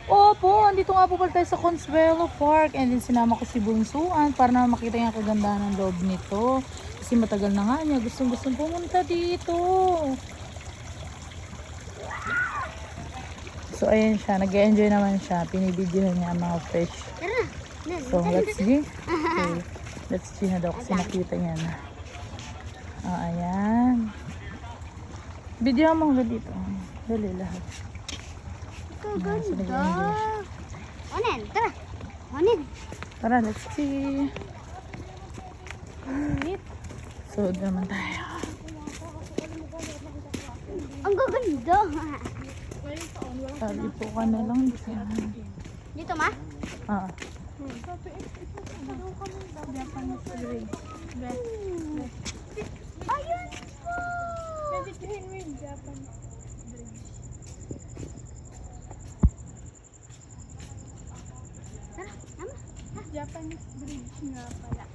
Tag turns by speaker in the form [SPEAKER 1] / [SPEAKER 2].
[SPEAKER 1] Opo, andito nga po pala tayo sa Consuelo Park. And then sinama ko si Bunsuan para na makita niya ang kagandahan ng loob nito. Kasi matagal na nga niya gustong pumunta dito. So ayan siya, nag-enjoy naman siya. Pinibidyohan niya ang mga fish. So let's see. Okay. Let's see na daw kasi nakita niya na. Ayan. Video mo hanggang dito. Dali lahat.
[SPEAKER 2] Ganda. Onen, tara. Onen.
[SPEAKER 1] Tara, let's see. So, naman tayo.
[SPEAKER 2] Ang gaganda.
[SPEAKER 1] Sabi po ka na lang.
[SPEAKER 2] Dito, ma?
[SPEAKER 1] Ah.
[SPEAKER 2] Ayun po.
[SPEAKER 3] Japanese bridge nga pala.